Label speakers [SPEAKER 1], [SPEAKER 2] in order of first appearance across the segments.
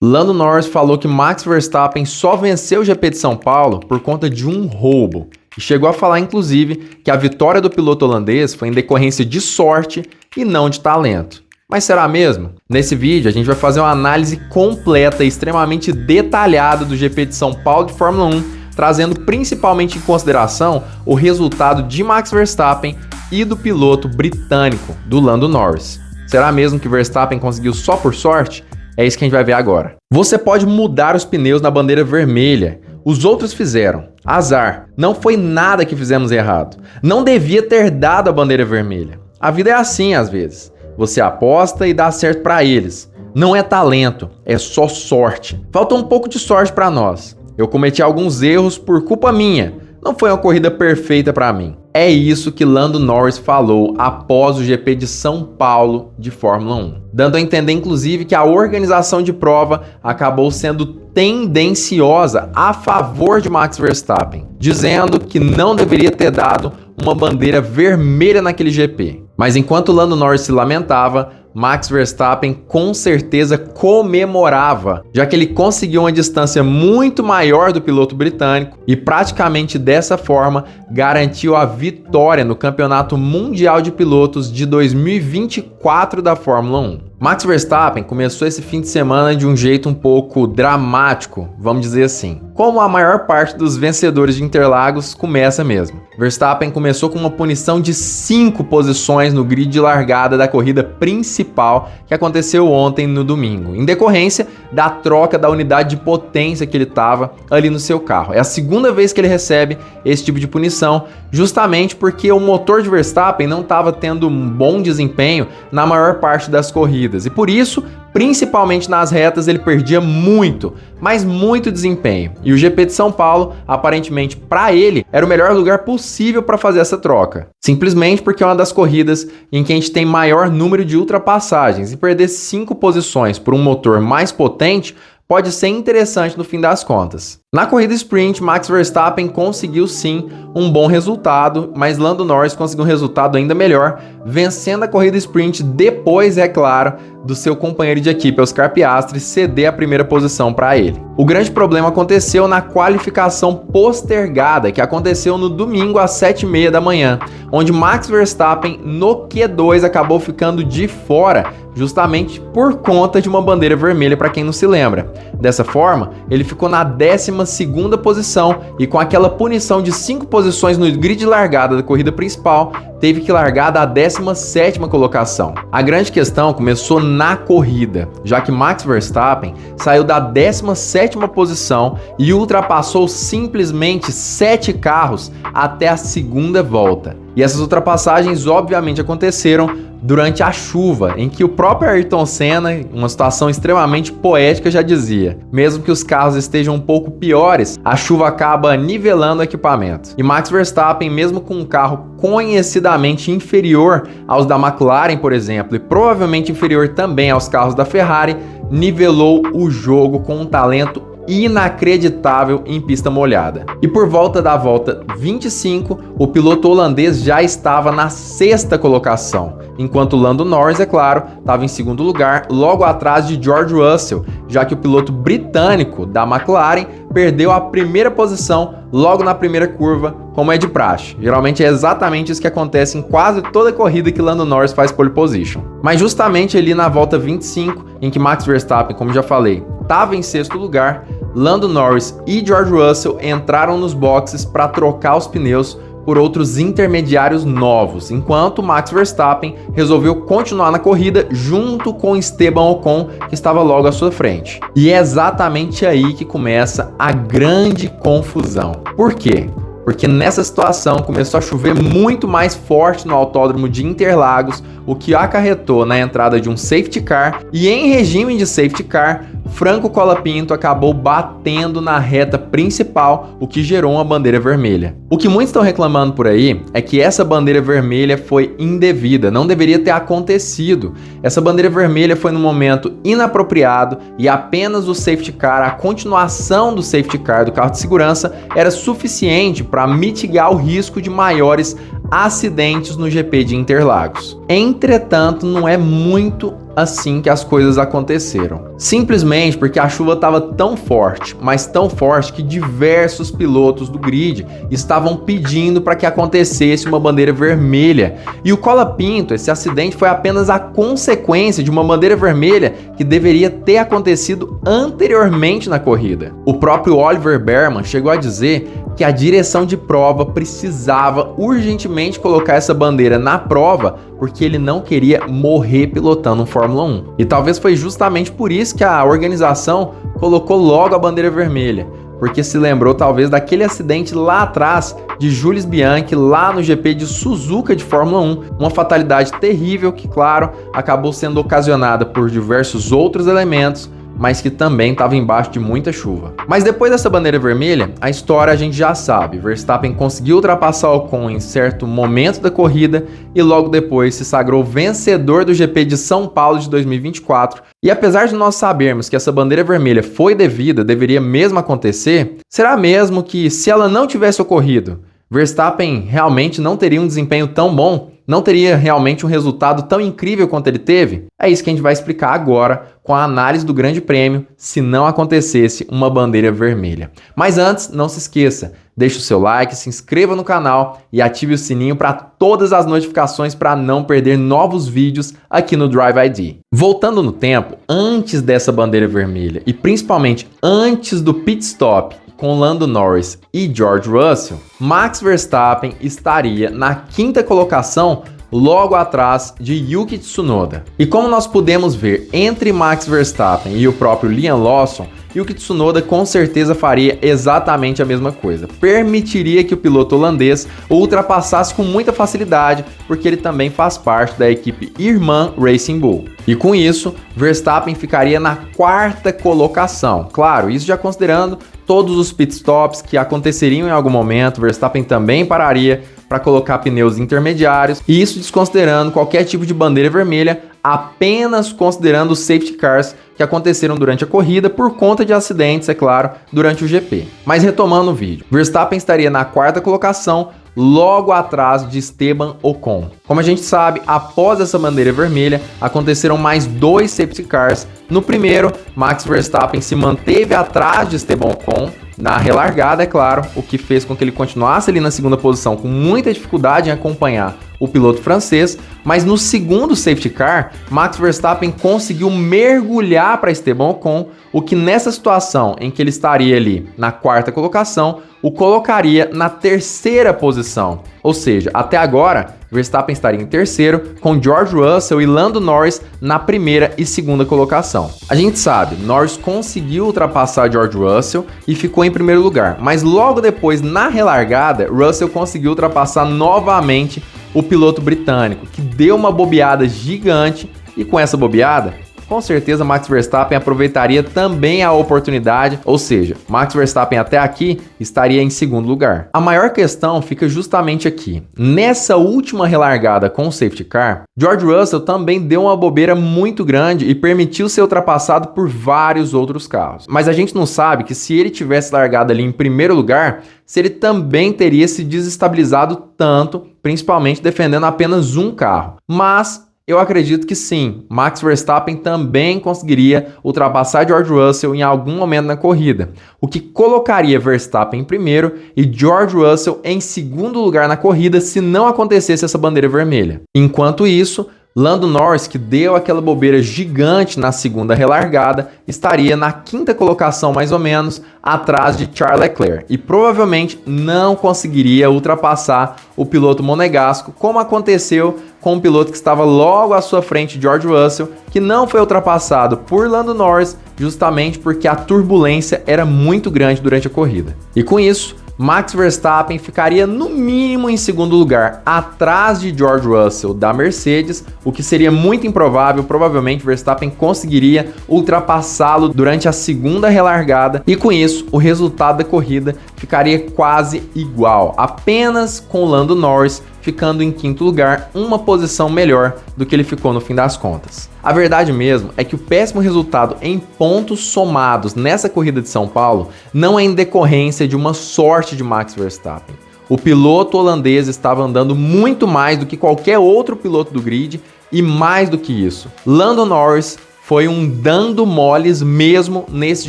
[SPEAKER 1] Lando Norris falou que Max Verstappen só venceu o GP de São Paulo por conta de um roubo. E chegou a falar, inclusive, que a vitória do piloto holandês foi em decorrência de sorte e não de talento. Mas será mesmo? Nesse vídeo a gente vai fazer uma análise completa e extremamente detalhada do GP de São Paulo de Fórmula 1, trazendo principalmente em consideração o resultado de Max Verstappen e do piloto britânico, do Lando Norris. Será mesmo que Verstappen conseguiu só por sorte? É isso que a gente vai ver agora. Você pode mudar os pneus na bandeira vermelha. Os outros fizeram. Azar. Não foi nada que fizemos errado. Não devia ter dado a bandeira vermelha. A vida é assim às vezes. Você aposta e dá certo para eles. Não é talento, é só sorte. Faltou um pouco de sorte para nós. Eu cometi alguns erros por culpa minha. Não foi uma corrida perfeita para mim. É isso que Lando Norris falou após o GP de São Paulo de Fórmula 1, dando a entender inclusive que a organização de prova acabou sendo tendenciosa a favor de Max Verstappen, dizendo que não deveria ter dado uma bandeira vermelha naquele GP. Mas enquanto Lando Norris se lamentava, Max Verstappen com certeza comemorava, já que ele conseguiu uma distância muito maior do piloto britânico e praticamente dessa forma garantiu a vitória no Campeonato Mundial de Pilotos de 2024 da Fórmula 1. Max Verstappen começou esse fim de semana de um jeito um pouco dramático, vamos dizer assim. Como a maior parte dos vencedores de Interlagos começa mesmo. Verstappen começou com uma punição de 5 posições no grid de largada da corrida principal que aconteceu ontem no domingo, em decorrência da troca da unidade de potência que ele estava ali no seu carro. É a segunda vez que ele recebe esse tipo de punição, justamente porque o motor de Verstappen não estava tendo um bom desempenho na maior parte das corridas. E por isso, principalmente nas retas, ele perdia muito, mas muito desempenho. E o GP de São Paulo, aparentemente para ele, era o melhor lugar possível para fazer essa troca. Simplesmente porque é uma das corridas em que a gente tem maior número de ultrapassagens, e perder 5 posições por um motor mais potente pode ser interessante no fim das contas. Na corrida sprint, Max Verstappen conseguiu sim um bom resultado, mas Lando Norris conseguiu um resultado ainda melhor, vencendo a corrida sprint depois, é claro, do seu companheiro de equipe, Oscar Piastri, ceder a primeira posição para ele. O grande problema aconteceu na qualificação postergada, que aconteceu no domingo às 7h30 da manhã, onde Max Verstappen no Q2 acabou ficando de fora, justamente por conta de uma bandeira vermelha, para quem não se lembra. Dessa forma, ele ficou na 12ª posição e com aquela punição de 5 posições no grid de largada da corrida principal, teve que largar da 17ª colocação. A grande questão começou na corrida, já que Max Verstappen saiu da 17ª posição e ultrapassou simplesmente 7 carros até a segunda volta. E essas ultrapassagens obviamente aconteceram durante a chuva, em que o próprio Ayrton Senna, uma situação extremamente poética, já dizia: mesmo que os carros estejam um pouco piores, a chuva acaba nivelando o equipamento. E Max Verstappen, mesmo com um carro conhecidamente inferior aos da McLaren, por exemplo, e provavelmente inferior também aos carros da Ferrari, nivelou o jogo com um talento inacreditável em pista molhada. E por volta da volta 25, o piloto holandês já estava na 6ª colocação, enquanto Lando Norris, é claro, estava em 2º lugar, logo atrás de George Russell, já que o piloto britânico da McLaren perdeu a primeira posição logo na primeira curva, como é de praxe. Geralmente é exatamente isso que acontece em quase toda corrida que Lando Norris faz pole position. Mas justamente ali na volta 25, em que Max Verstappen, como já falei, estava em 6º lugar, Lando Norris e George Russell entraram nos boxes para trocar os pneus por outros intermediários novos, enquanto Max Verstappen resolveu continuar na corrida junto com Esteban Ocon, que estava logo à sua frente. E é exatamente aí que começa a grande confusão. Por quê? Porque nessa situação começou a chover muito mais forte no autódromo de Interlagos, o que acarretou na entrada de um safety car, e em regime de safety car, Franco Colapinto acabou batendo na reta principal, o que gerou uma bandeira vermelha. O que muitos estão reclamando por aí é que essa bandeira vermelha foi indevida, não deveria ter acontecido. Essa bandeira vermelha foi no momento inapropriado e apenas o safety car, a continuação do safety car do carro de segurança, era suficiente para mitigar o risco de maiores acidentes no GP de Interlagos. Entretanto, não é muito assim que as coisas aconteceram. Simplesmente porque a chuva estava tão forte, mas tão forte que diversos pilotos do grid estavam pedindo para que acontecesse uma bandeira vermelha. E o Colapinto, esse acidente foi apenas a consequência de uma bandeira vermelha que deveria ter acontecido anteriormente na corrida. O próprio Oliver Bearman chegou a dizer que a direção de prova precisava urgentemente colocar essa bandeira na prova porque ele não queria morrer pilotando um Fórmula 1. E talvez foi justamente por isso que a organização colocou logo a bandeira vermelha, porque se lembrou talvez daquele acidente lá atrás de Jules Bianchi lá no GP de Suzuka de Fórmula 1, uma fatalidade terrível que, claro, acabou sendo ocasionada por diversos outros elementos, mas que também estava embaixo de muita chuva. Mas depois dessa bandeira vermelha, a história a gente já sabe. Verstappen conseguiu ultrapassar Ocon em certo momento da corrida e logo depois se sagrou vencedor do GP de São Paulo de 2024. E apesar de nós sabermos que essa bandeira vermelha foi devida, deveria mesmo acontecer, será mesmo que se ela não tivesse ocorrido, Verstappen realmente não teria um desempenho tão bom? Não teria realmente um resultado tão incrível quanto ele teve? É isso que a gente vai explicar agora com a análise do Grande Prêmio se não acontecesse uma bandeira vermelha. Mas antes, não se esqueça, deixe o seu like, se inscreva no canal e ative o sininho para todas as notificações para não perder novos vídeos aqui no Drive ID. Voltando no tempo, antes dessa bandeira vermelha e principalmente antes do pit stop com Lando Norris e George Russell, Max Verstappen estaria na quinta colocação logo atrás de Yuki Tsunoda. E como nós podemos ver entre Max Verstappen e o próprio Liam Lawson, Yuki Tsunoda com certeza faria exatamente a mesma coisa. Permitiria que o piloto holandês o ultrapassasse com muita facilidade, porque ele também faz parte da equipe irmã Racing Bull. E com isso, Verstappen ficaria na quarta colocação. Claro, isso já considerando todos os pitstops que aconteceriam em algum momento, Verstappen também pararia para colocar pneus intermediários, e isso desconsiderando qualquer tipo de bandeira vermelha, apenas considerando os safety cars que aconteceram durante a corrida por conta de acidentes, é claro, durante o GP. Mas retomando o vídeo, Verstappen estaria na quarta colocação, logo atrás de Esteban Ocon. Como a gente sabe, após essa bandeira vermelha, aconteceram mais 2 safety cars. No primeiro, Max Verstappen se manteve atrás de Esteban Ocon, na relargada, é claro, o que fez com que ele continuasse ali na segunda posição com muita dificuldade em acompanhar o piloto francês, mas no segundo safety car, Max Verstappen conseguiu mergulhar para Esteban Ocon, o que nessa situação em que ele estaria ali na quarta colocação, o colocaria na terceira posição. Ou seja, até agora, Verstappen estaria em terceiro, com George Russell e Lando Norris na primeira e segunda colocação. A gente sabe, Norris conseguiu ultrapassar George Russell e ficou em primeiro lugar, mas logo depois, na relargada, Russell conseguiu ultrapassar novamente o piloto britânico, que deu uma bobeada gigante, e com essa bobeada, com certeza Max Verstappen aproveitaria também a oportunidade, ou seja, Max Verstappen até aqui estaria em segundo lugar. A maior questão fica justamente aqui. Nessa última relargada com o safety car, George Russell também deu uma bobeira muito grande e permitiu ser ultrapassado por vários outros carros. Mas a gente não sabe que se ele tivesse largado ali em primeiro lugar, se ele também teria se desestabilizado tanto, principalmente defendendo apenas um carro. Mas eu acredito que sim, Max Verstappen também conseguiria ultrapassar George Russell em algum momento na corrida, o que colocaria Verstappen em primeiro e George Russell em segundo lugar na corrida se não acontecesse essa bandeira vermelha. Enquanto isso, Lando Norris, que deu aquela bobeira gigante na segunda relargada, estaria na quinta colocação mais ou menos, atrás de Charles Leclerc, e provavelmente não conseguiria ultrapassar o piloto monegasco, como aconteceu com o piloto que estava logo à sua frente, George Russell, que não foi ultrapassado por Lando Norris, justamente porque a turbulência era muito grande durante a corrida. E com isso, Max Verstappen ficaria no mínimo em segundo lugar, atrás de George Russell da Mercedes, o que seria muito improvável. Provavelmente Verstappen conseguiria ultrapassá-lo durante a segunda relargada, e com isso o resultado da corrida ficaria quase igual, apenas com Lando Norris ficando em quinto lugar, uma posição melhor do que ele ficou no fim das contas. A verdade mesmo é que o péssimo resultado em pontos somados nessa corrida de São Paulo não é em decorrência de uma sorte de Max Verstappen. O piloto holandês estava andando muito mais do que qualquer outro piloto do grid, E mais do que isso, Lando Norris foi um dando moles mesmo nesse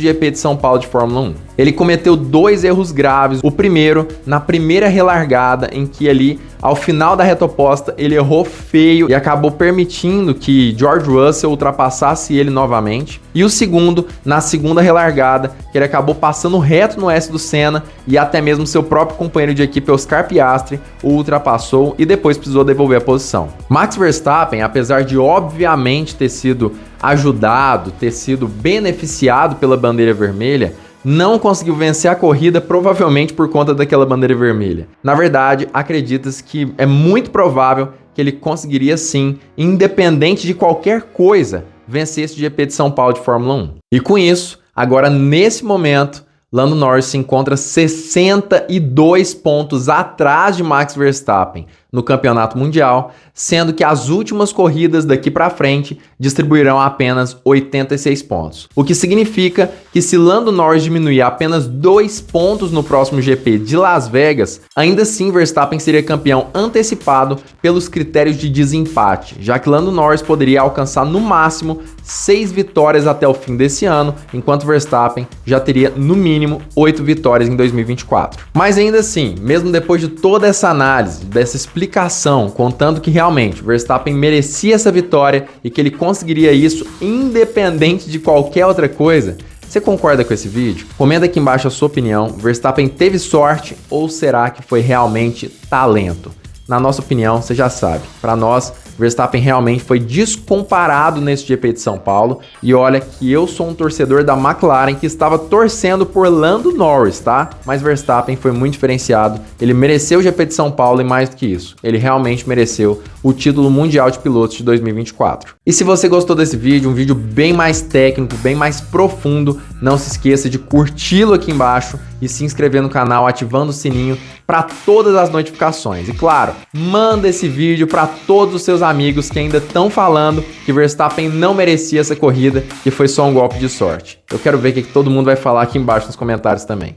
[SPEAKER 1] GP de São Paulo de Fórmula 1. Ele cometeu 2 erros graves. O primeiro, na primeira relargada, em que ali, ao final da reta oposta, ele errou feio e acabou permitindo que George Russell ultrapassasse ele novamente. E o segundo, na segunda relargada, que ele acabou passando reto no S do Senna e até mesmo seu próprio companheiro de equipe, Oscar Piastri, o ultrapassou e depois precisou devolver a posição. Max Verstappen, apesar de obviamente ter sido ajudado, ter sido beneficiado pela bandeira vermelha, não conseguiu vencer a corrida, provavelmente por conta daquela bandeira vermelha. Na verdade, acredita-se que é muito provável que ele conseguiria sim, independente de qualquer coisa, vencer esse GP de São Paulo de Fórmula 1. E com isso, agora nesse momento, Lando Norris se encontra 62 pontos atrás de Max Verstappen no Campeonato Mundial, sendo que as últimas corridas daqui para frente distribuirão apenas 86 pontos. O que significa que se Lando Norris diminuir apenas 2 pontos no próximo GP de Las Vegas, ainda assim Verstappen seria campeão antecipado pelos critérios de desempate, já que Lando Norris poderia alcançar no máximo 6 vitórias até o fim desse ano, enquanto Verstappen já teria no mínimo 8 vitórias em 2024. Mas ainda assim, mesmo depois de toda essa análise, dessa explicação, contando que realmente Verstappen merecia essa vitória e que ele conseguiria isso independente de qualquer outra coisa, você concorda com esse vídeo? Comenta aqui embaixo a sua opinião. Verstappen teve sorte ou será que foi realmente talento? Na nossa opinião, você já sabe, para nós, Verstappen realmente foi descomparado nesse GP de São Paulo. E olha que eu sou um torcedor da McLaren que estava torcendo por Lando Norris, tá? Mas Verstappen foi muito diferenciado, ele mereceu o GP de São Paulo e mais do que isso, ele realmente mereceu o título mundial de pilotos de 2024. E se você gostou desse vídeo, um vídeo bem mais técnico, bem mais profundo, não se esqueça de curti-lo aqui embaixo e se inscrever no canal ativando o sininho para todas as notificações. E claro, manda esse vídeo para todos os seus amigos que ainda estão falando que Verstappen não merecia essa corrida, que foi só um golpe de sorte. Eu quero ver o que todo mundo vai falar aqui embaixo nos comentários também.